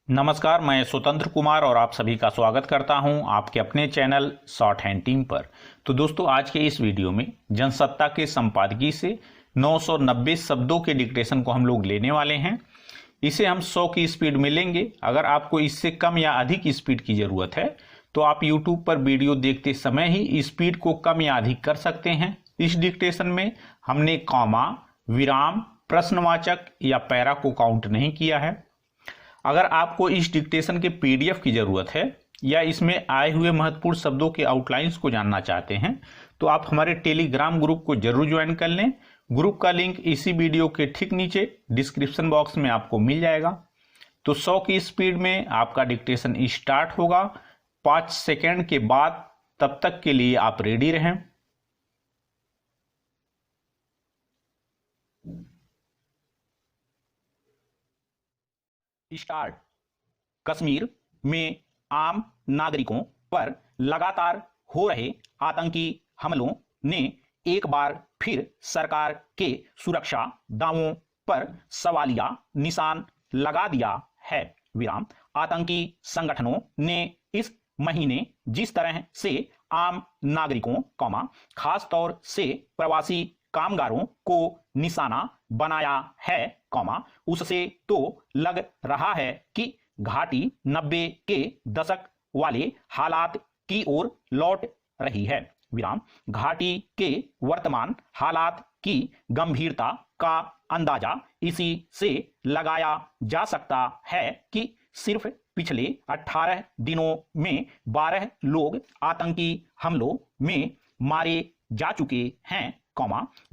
नमस्कार, मैं स्वतंत्र कुमार और आप सभी का स्वागत करता हूं आपके अपने चैनल शॉर्ट हैंड टीम पर। तो दोस्तों, आज के इस वीडियो में जनसत्ता के संपादकीय से 990 शब्दों के डिक्टेशन को हम लोग लेने वाले हैं। इसे हम 100 की स्पीड में लेंगे। अगर आपको इससे कम या अधिक स्पीड की ज़रूरत है तो आप यूट्यूब पर वीडियो देखते समय ही स्पीड को कम या अधिक कर सकते हैं। इस डिक्टेशन में हमने कॉमा, विराम, प्रश्नवाचक या पैरा को काउंट नहीं किया है। अगर आपको इस डिक्टेशन के पीडीएफ की ज़रूरत है या इसमें आए हुए महत्वपूर्ण शब्दों के आउटलाइंस को जानना चाहते हैं तो आप हमारे टेलीग्राम ग्रुप को जरूर ज्वाइन कर लें। ग्रुप का लिंक इसी वीडियो के ठीक नीचे डिस्क्रिप्शन बॉक्स में आपको मिल जाएगा। तो 100 की स्पीड में आपका डिक्टेशन स्टार्ट होगा 5 सेकेंड के बाद। तब तक के लिए आप रेडी रहें। स्टार्ट। कश्मीर में आम नागरिकों पर लगातार हो रहे आतंकी हमलों ने एक बार फिर सरकार के सुरक्षा दावों पर सवालिया निशान लगा दिया है। विराम। आतंकी संगठनों ने इस महीने जिस तरह से आम नागरिकों खास तौर से प्रवासी कामगारों को निशाना बनाया है उससे तो लग रहा है कि घाटी 90 के दशक वाले हालात की ओर लौट रही है। विराम। घाटी के वर्तमान हालात की गंभीरता का अंदाजा इसी से लगाया जा सकता है कि सिर्फ पिछले 18 दिनों में 12 लोग आतंकी हमलों में मारे जा चुके हैं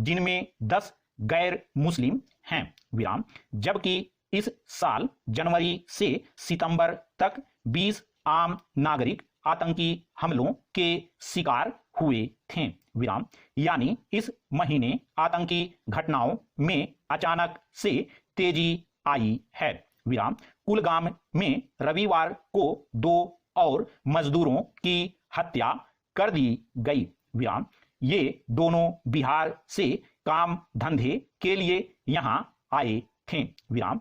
जिनमें 10 गैर मुस्लिम हैं। विराम। जबकि इस साल जनवरी से सितंबर तक 20 आम नागरिक आतंकी हमलों के शिकार हुए थे। विराम। यानी इस महीने आतंकी घटनाओं में अचानक से तेजी आई है। विराम। कुलगाम में रविवार को 2 और मजदूरों की हत्या कर दी गई। विराम। ये दोनों बिहार से काम धंधे के लिए यहां आए थे। विराम।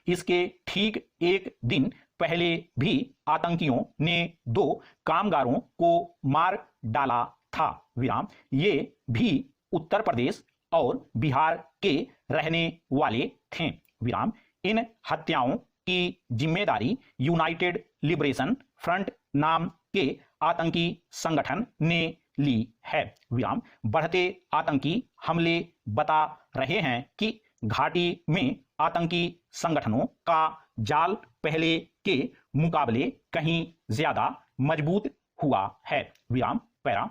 इसके ठीक एक दिन पहले भी आतंकियों ने 2 कामगारों को मार डाला था। विराम। ये भी उत्तर प्रदेश और बिहार के रहने वाले थे। विराम। इन हत्याओं की जिम्मेदारी यूनाइटेड लिबरेशन फ्रंट नाम के आतंकी संगठन ने ली है। विराम। बढ़ते आतंकी हमले बता रहे हैं कि घाटी में आतंकी संगठनों का जाल पहले के मुकाबले कहीं ज्यादा मजबूत हुआ है। विराम। पैरा।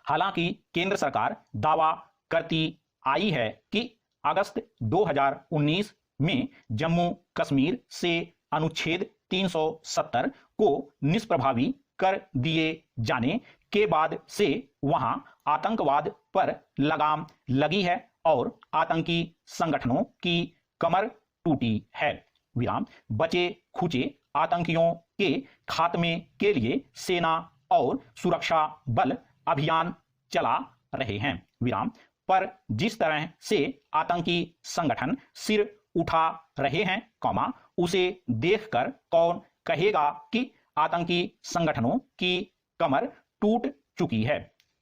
हालांकि केंद्र सरकार दावा करती आई है कि अगस्त 2019 में जम्मू कश्मीर से अनुच्छेद 370 को निष्प्रभावी कर दिए जाने के बाद से वहां आतंकवाद पर लगाम लगी है और आतंकी संगठनों की कमर टूटी है। विराम। बचे खुचे आतंकियों के खात्मे के लिए सेना और सुरक्षा बल अभियान चला रहे हैं। विराम। पर जिस तरह से आतंकी संगठन सिर उठा रहे हैं उसे देखकर कौन कहेगा कि आतंकी संगठनों की कमर टूट चुकी है।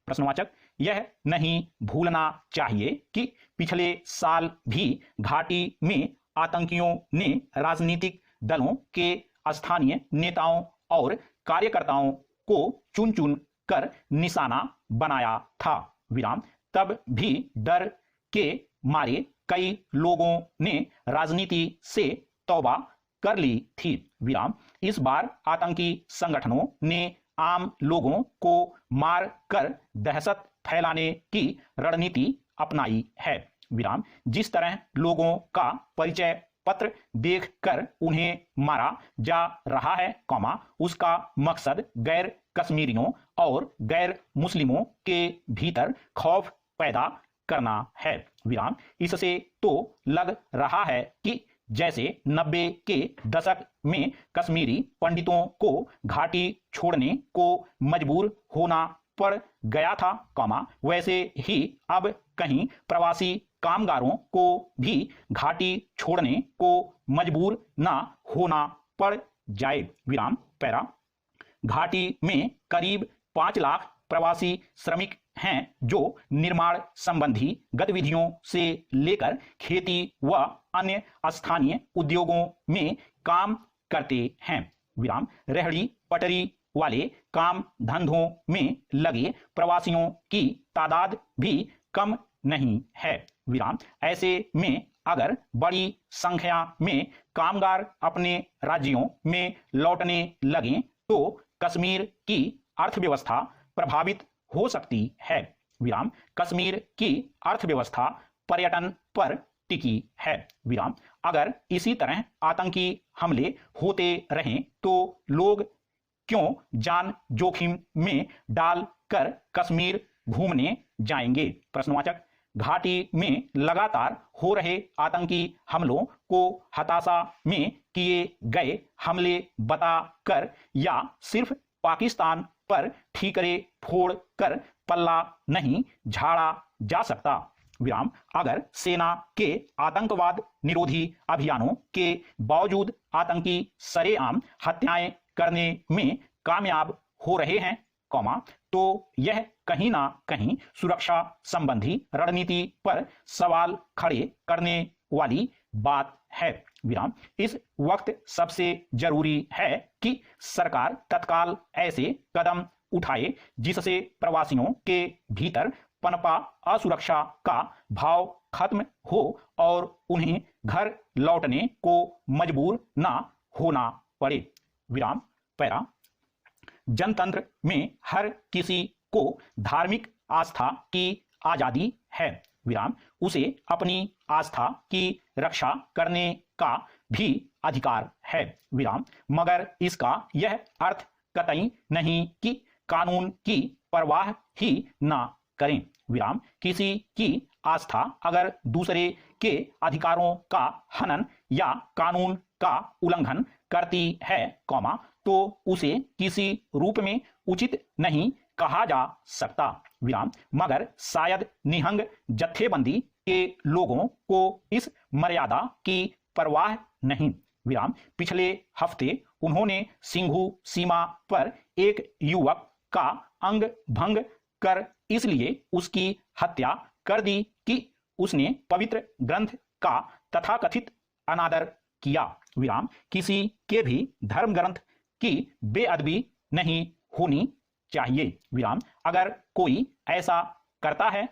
प्रश्नवाचक। यह नहीं भूलना चाहिए कि पिछले साल भी घाटी में आतंकियों ने राजनीतिक दलों के स्थानीय नेताओं और कार्यकर्ताओं को चुन चुन कर निशाना बनाया था। विराम। तब भी डर के मारे कई लोगों ने राजनीति से तौबा कर ली थी। विराम। इस बार आतंकी संगठनों ने आम लोगों को मार कर दहशत फैलाने की रणनीति अपनाई है। विराम। जिस तरह लोगों का परिचय पत्र देखकर उन्हें मारा जा रहा है उसका मकसद गैर कश्मीरियों और गैर मुस्लिमों के भीतर खौफ पैदा करना है। विराम। इससे तो लग रहा है कि जैसे 90 के दशक में कश्मीरी पंडितों को घाटी छोड़ने को मजबूर होना पड़ गया था वैसे ही अब कहीं प्रवासी कामगारों को भी घाटी छोड़ने को मजबूर ना होना पड़ जाए। विराम पैरा। घाटी में करीब 5 लाख प्रवासी श्रमिक हैं जो निर्माण संबंधी गतिविधियों से लेकर खेती व अन्य स्थानीय उद्योगों में काम करते हैं। विराम रेहड़ी पटरी वाले काम धंधों में लगे प्रवासियों की तादाद भी कम नहीं है। विराम ऐसे में अगर बड़ी संख्या में कामगार अपने राज्यों में लौटने लगें तो कश्मीर की अर्थव्यवस्था प्रभावित हो सकती है। विराम कश्मीर की अर्थव्यवस्था पर्यटन पर टिकी है। विराम अगर इसी तरह आतंकी हमले होते रहें तो लोग क्यों जान जोखिम में डालकर कश्मीर घूमने जाएंगे। प्रश्नवाचक। घाटी में लगातार हो रहे आतंकी हमलों को हताशा में किए गए हमले बताकर या सिर्फ पाकिस्तान पर ठीकरे फोड़ कर पल्ला नहीं झाड़ा जा सकता। विराम अगर सेना के आतंकवाद निरोधी अभियानों के बावजूद आतंकी सरेआम हत्याएं करने में कामयाब हो रहे हैं, तो यह कहीं ना कहीं सुरक्षा संबंधी रणनीति पर सवाल खड़े करने वाली बात है। विराम इस वक्त सबसे जरूरी है कि सरकार तत्काल ऐसे कदम उठाए जिससे प्रवासियों के भीतर पनपा असुरक्षा का भाव खत्म हो और उन्हें घर लौटने को मजबूर ना होना पड़े। विराम पैरा। जनतंत्र में हर किसी को धार्मिक आस्था की आजादी है। विराम उसे अपनी आस्था की रक्षा करने का भी अधिकार है। विराम मगर इसका यह अर्थ कतई नहीं कि कानून की परवाह ही ना करें। विराम किसी की आस्था अगर दूसरे के अधिकारों का हनन या कानून का उल्लंघन करती है, तो उसे किसी रूप में उचित नहीं कहा जा सकता। विराम मगर शायद निहंग जत्थेबंदी के लोगों को इस मर्यादा की परवाह नहीं। विराम पिछले हफ्ते उन्होंने सिंघू सीमा पर एक युवक का अंग भंग कर इसलिए उसकी हत्या कर दी कि उसने पवित्र ग्रंथ का तथाकथित अनादर किया। विराम किसी के भी धर्म ग्रंथ की बेअदबी नहीं होनी चाहिए। विराम अगर कोई ऐसा करता है,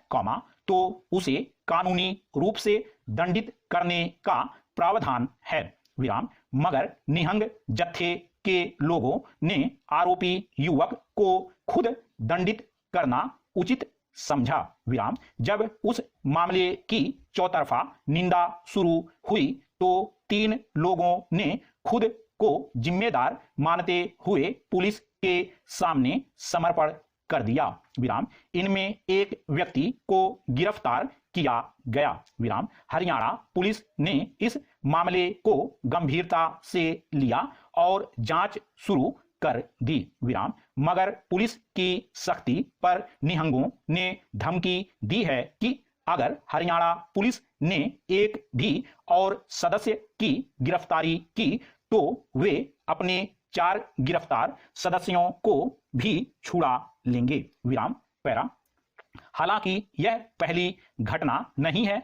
तो उसे कानूनी रूप से दंडित करने का प्रावधान है। विराम मगर निहंग जत्थे के लोगों ने आरोपी युवक को खुद दंडित करना उचित समझा। विराम जब उस मामले की चौतरफा निंदा शुरू हुई तो 3 लोगों ने खुद को जिम्मेदार मानते हुए पुलिस के सामने समर्पण कर दिया। विराम इनमें एक व्यक्ति को गिरफ्तार किया गया। विराम हरियाणा पुलिस ने इस मामले को गंभीरता से लिया और जांच शुरू कर दी। विराम मगर पुलिस की सख्ती पर निहंगों ने धमकी दी है कि अगर हरियाणा पुलिस ने एक भी और सदस्य की गिरफ्तारी की तो वे अपने 4 गिरफ्तार सदस्यों को भी छुड़ा लेंगे। विराम पैरा। हालांकि यह पहली घटना नहीं है,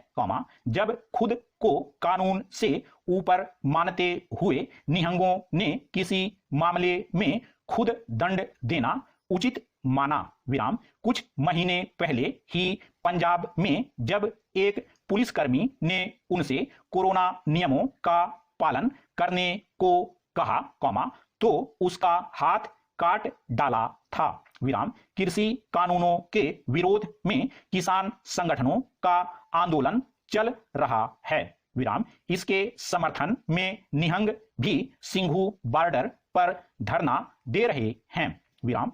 जब खुद को कानून से ऊपर मानते हुए निहंगों ने किसी मामले में खुद दंड देना उचित माना। विराम कुछ महीने पहले ही पंजाब में जब एक पुलिसकर्मी ने उनसे कोरोना नियमों का पालन करने को कहा, तो उसका हाथ काट डाला था। विराम कृषि कानूनों के विरोध में किसान संगठनों का आंदोलन चल रहा है। विराम इसके समर्थन में निहंग भी सिंघू बॉर्डर पर धरना दे रहे हैं। विराम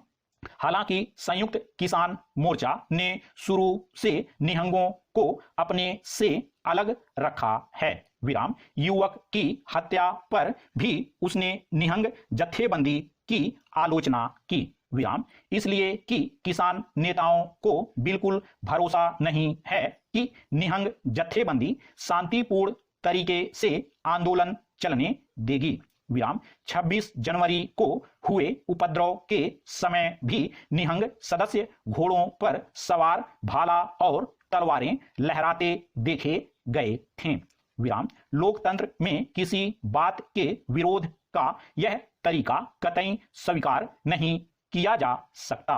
हालांकि संयुक्त किसान मोर्चा ने शुरू से निहंगों को अपने से अलग रखा है। विराम युवक की हत्या पर भी उसने निहंग जत्थेबंदी की आलोचना की। विराम इसलिए कि किसान नेताओं को बिल्कुल भरोसा नहीं है कि निहंग जत्थेबंदी शांतिपूर्ण तरीके से आंदोलन चलने देगी। विराम 26 जनवरी को हुए उपद्रव के समय भी निहंग सदस्य घोड़ों पर सवार भाला और तलवारें लहराते देखे गए थे। विराम लोकतंत्र में किसी बात के विरोध का यह तरीका कतई स्वीकार नहीं किया जा सकता।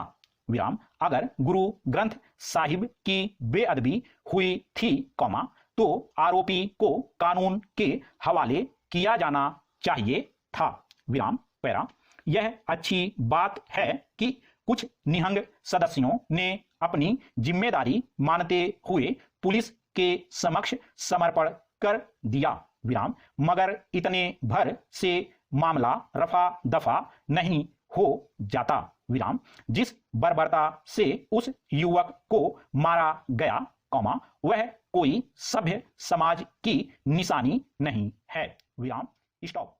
विराम अगर गुरु ग्रंथ साहिब की बेअदबी हुई थी तो आरोपी को कानून के हवाले किया जाना चाहिए था। विराम पैरा यह अच्छी बात है कि कुछ निहंग सदस्यों ने अपनी जिम्मेदारी मानते हुए पुलिस के समक्ष समर्पण कर दिया। विराम मगर इतने भर से मामला रफा दफा नहीं हो जाता। विराम जिस बर्बरता से उस युवक को मारा गया वह कोई सभ्य समाज की निशानी नहीं है। विराम स्टॉप।